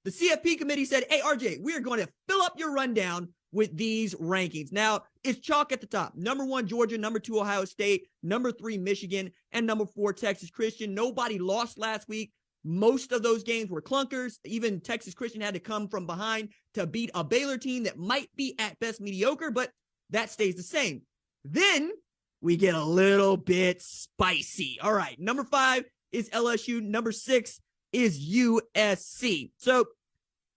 the CFP committee said, hey, RJ, we are going to fill up your rundown with these rankings. Now, it's chalk at the top. Number 1, Georgia. Number 2, Ohio State. Number 3, Michigan. And number 4, Texas Christian. Nobody lost last week. Most of those games were clunkers. Even Texas Christian had to come from behind to beat a Baylor team that might be at best mediocre, but that stays the same. Then we get a little bit spicy. All right, number 5 is LSU. Number 6 is USC. So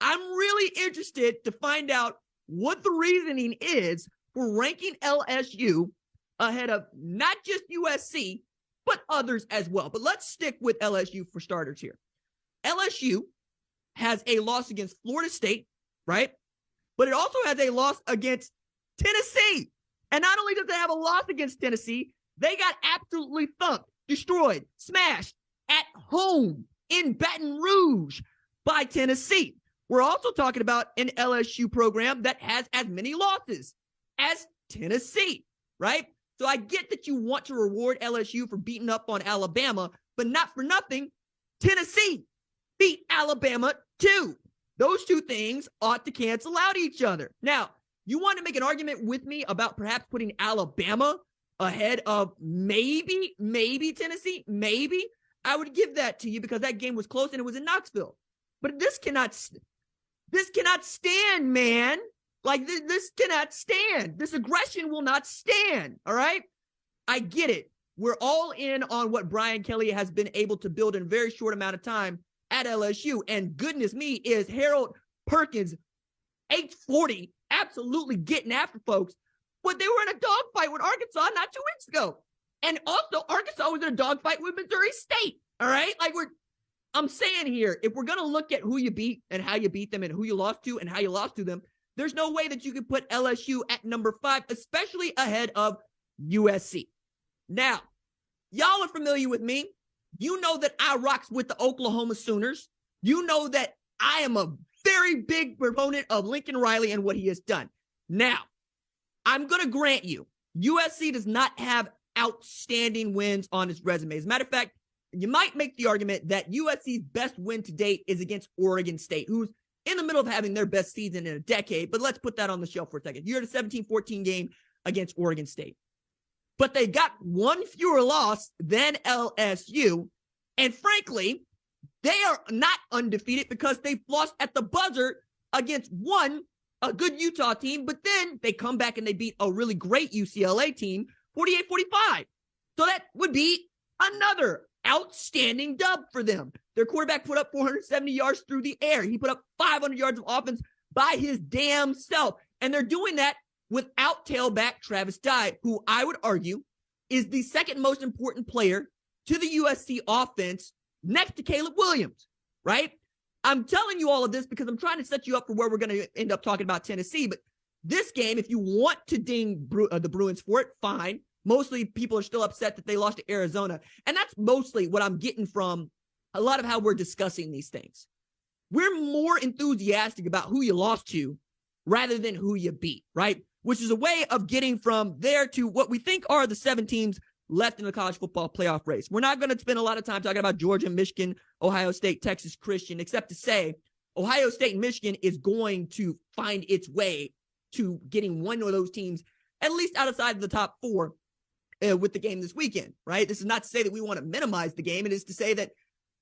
I'm really interested to find out what the reasoning is for ranking LSU ahead of not just USC, but others as well. But let's stick with LSU for starters here. LSU has a loss against Florida State, right? But it also has a loss against Tennessee. And not only does it have a loss against Tennessee, they got absolutely thumped, destroyed, smashed at home in Baton Rouge by Tennessee. We're also talking about an LSU program that has as many losses as Tennessee, right? So I get that you want to reward LSU for beating up on Alabama, but not for nothing, Tennessee beat Alabama too. Those two things ought to cancel out each other. Now, you want to make an argument with me about perhaps putting Alabama ahead of maybe Tennessee? Maybe. I would give that to you because that game was close and it was in Knoxville. But this cannot stand, man. Like, this cannot stand. This aggression will not stand, all right? I get it. We're all in on what Brian Kelly has been able to build in a very short amount of time at LSU. And goodness me, is Harold Perkins, age 40, absolutely getting after folks. But they were in a dogfight with Arkansas not 2 weeks ago. And also, Arkansas was in a dogfight with Missouri State, all right? Like, I'm saying here, if we're going to look at who you beat and how you beat them and who you lost to and how you lost to them, there's no way that you could put LSU at number 5, especially ahead of USC. Now, y'all are familiar with me. You know that I rocks with the Oklahoma Sooners. You know that I am a very big proponent of Lincoln Riley and what he has done. Now, I'm going to grant you, USC does not have outstanding wins on its resume. As a matter of fact, you might make the argument that USC's best win to date is against Oregon State, who's in the middle of having their best season in a decade, but let's put that on the shelf for a second. You're at a 17-14 game against Oregon State. But they got one fewer loss than LSU, and frankly, they are not undefeated because they've lost at the buzzer against a good Utah team, but then they come back and they beat a really great UCLA team, 48-45. So that would be another outstanding dub for them. Their quarterback put up 470 yards through the air. He put up 500 yards of offense by his damn self. And they're doing that without tailback Travis Dye, who I would argue is the second most important player to the USC offense next to Caleb Williams, right? I'm telling you all of this because I'm trying to set you up for where we're going to end up talking about Tennessee. But this game, if you want to ding the Bruins for it, fine. Mostly people are still upset that they lost to Arizona. And that's mostly what I'm getting from a lot of how we're discussing these things. We're more enthusiastic about who you lost to rather than who you beat, right? Which is a way of getting from there to what we think are the 7 teams left in the college football playoff race. We're not going to spend a lot of time talking about Georgia, Michigan, Ohio State, Texas Christian, except to say Ohio State and Michigan is going to find its way to getting one of those teams at least outside of the top 4 with the game this weekend, right? This is not to say that we want to minimize the game. It is to say that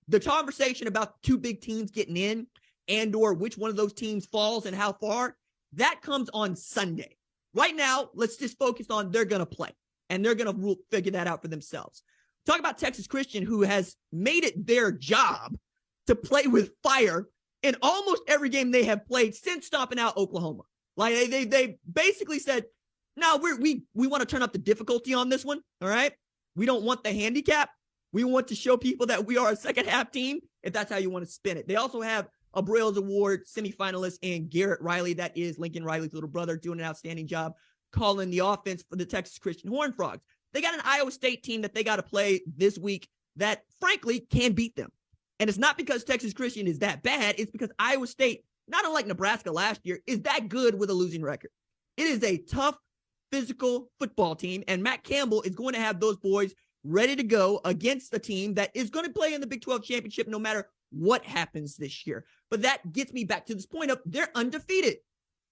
the conversation about 2 big teams getting in and or which one of those teams falls and how far, that comes on Sunday. Right now, let's just focus on they're going to play, and they're going to figure that out for themselves. Talk about Texas Christian, who has made it their job to play with fire in almost every game they have played since stomping out Oklahoma. Like they basically said, no, we want to turn up the difficulty on this one, all right? We don't want the handicap. We want to show people that we are a second half team, if that's how you want to spin it. They also have a Broyles Award semifinalist and Garrett Riley, that is Lincoln Riley's little brother, doing an outstanding job calling the offense for the Texas Christian Horned Frogs. They got an Iowa State team that they got to play this week that, frankly, can beat them. And it's not because Texas Christian is that bad. It's because Iowa State, not unlike Nebraska last year, is that good with a losing record. It is a tough, physical football team, and Matt Campbell is going to have those boys ready to go against a team that is going to play in the Big 12 championship no matter what happens this year. But that gets me back to this point of they're undefeated.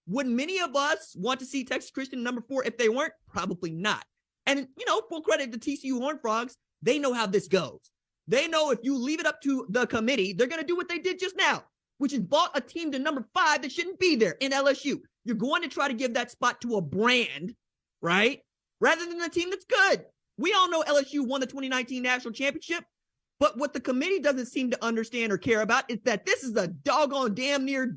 Would many of us want to see Texas Christian number 4 if they weren't? Probably not. And, full credit to TCU Horned Frogs, they know how this goes. They know if you leave it up to the committee, they're going to do what they did just now, which is bought a team to number 5 that shouldn't be there in LSU. You're going to try to give that spot to a brand, right? Rather than a team that's good. We all know LSU won the 2019 national championship, but what the committee doesn't seem to understand or care about is that this is a doggone damn near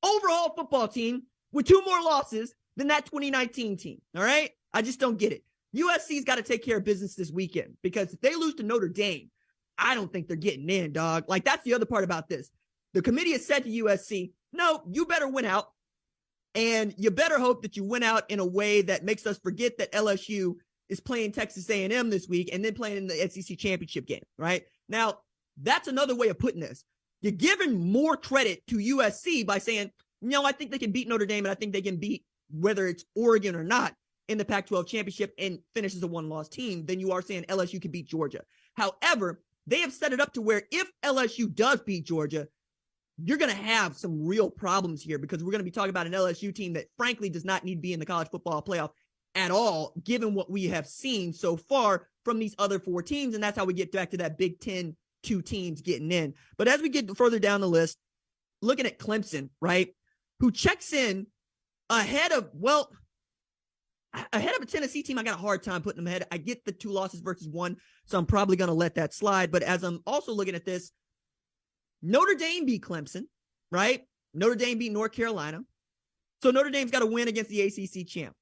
overall football team with 2 more losses than that 2019 team, all right? I just don't get it. USC's got to take care of business this weekend because if they lose to Notre Dame, I don't think they're getting in, dog. Like, that's the other part about this. The committee has said to USC, no, you better win out, and you better hope that you win out in a way that makes us forget that LSU is playing Texas A&M this week and then playing in the SEC championship game, right? Now, that's another way of putting this. You're giving more credit to USC by saying, I think they can beat Notre Dame, and I think they can beat whether it's Oregon or not in the Pac-12 championship and finish as a 1-loss team than you are saying LSU can beat Georgia. However, they have set it up to where if LSU does beat Georgia, you're going to have some real problems here because we're going to be talking about an LSU team that frankly does not need to be in the college football playoff at all, given what we have seen so far from these other 4 teams. And that's how we get back to that Big Ten 2 teams getting in. But as we get further down the list, looking at Clemson, right, who checks in ahead of a Tennessee team. I got a hard time putting them ahead. I get the 2 losses versus 1, so I'm probably going to let that slide. But as I'm also looking at this, Notre Dame beat Clemson, right? Notre Dame beat North Carolina. So Notre Dame's got to win against the ACC champ.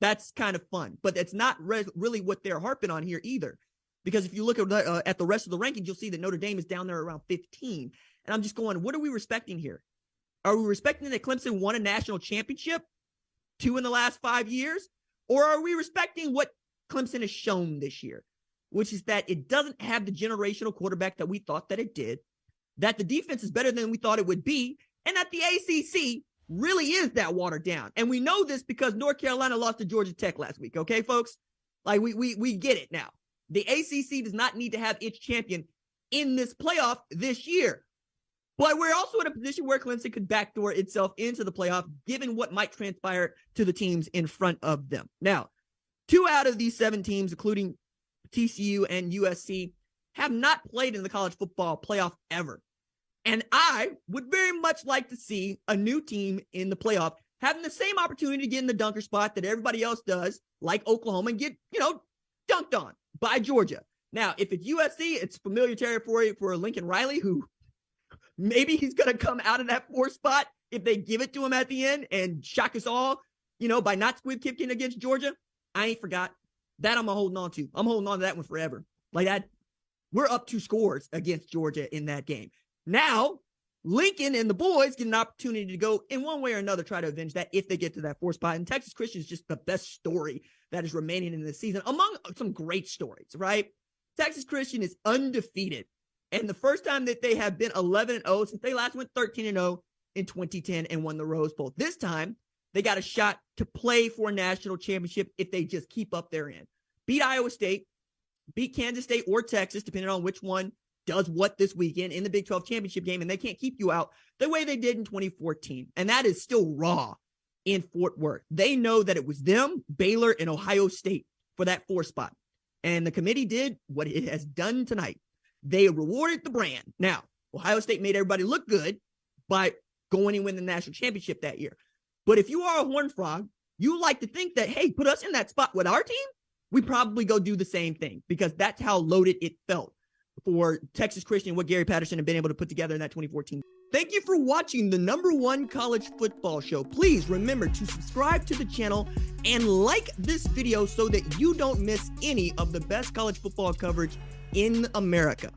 That's kind of fun, but it's not really what they're harping on here either. Because if you look at the rest of the rankings, you'll see that Notre Dame is down there around 15. And I'm just going, what are we respecting here? Are we respecting that Clemson won a national championship, 2 in the last 5 years? Or are we respecting what Clemson has shown this year, which is that it doesn't have the generational quarterback that we thought that it did, that the defense is better than we thought it would be, and that the ACC really is that watered down. And we know this because North Carolina lost to Georgia Tech last week, okay, folks? Like, we get it now. The ACC does not need to have its champion in this playoff this year. But we're also in a position where Clemson could backdoor itself into the playoff, given what might transpire to the teams in front of them. Now, 2 out of these 7 teams, including TCU and USC, have not played in the college football playoff ever. And I would very much like to see a new team in the playoff having the same opportunity to get in the dunker spot that everybody else does, like Oklahoma, and get, dunked on by Georgia. Now, if it's USC, it's familiar territory for Lincoln Riley, who maybe he's going to come out of that 4 spot if they give it to him at the end and shock us all, by not squib kicking against Georgia. I ain't forgot. That I'm holding on to. I'm holding on to that one forever. Like that, we're up 2 scores against Georgia in that game. Now, Lincoln and the boys get an opportunity to go in one way or another, try to avenge that if they get to that 4 spot. And Texas Christian is just the best story that is remaining in the season among some great stories, right? Texas Christian is undefeated. And the first time that they have been 11-0 since they last went 13-0 in 2010 and won the Rose Bowl. This time, they got a shot to play for a national championship if they just keep up their end. Beat Iowa State, beat Kansas State or Texas, depending on which one does what this weekend in the Big 12 championship game, and they can't keep you out the way they did in 2014. And that is still raw in Fort Worth. They know that it was them, Baylor, and Ohio State for that 4 spot. And the committee did what it has done tonight. They rewarded the brand. Now, Ohio State made everybody look good by going and winning the national championship that year. But if you are a Horned Frog, you like to think that, hey, put us in that spot with our team, we probably go do the same thing because that's how loaded it felt for Texas Christian, what Gary Patterson had been able to put together in that 2014. Thank you for watching the #1 college football show. Please remember to subscribe to the channel and like this video so that you don't miss any of the best college football coverage in America.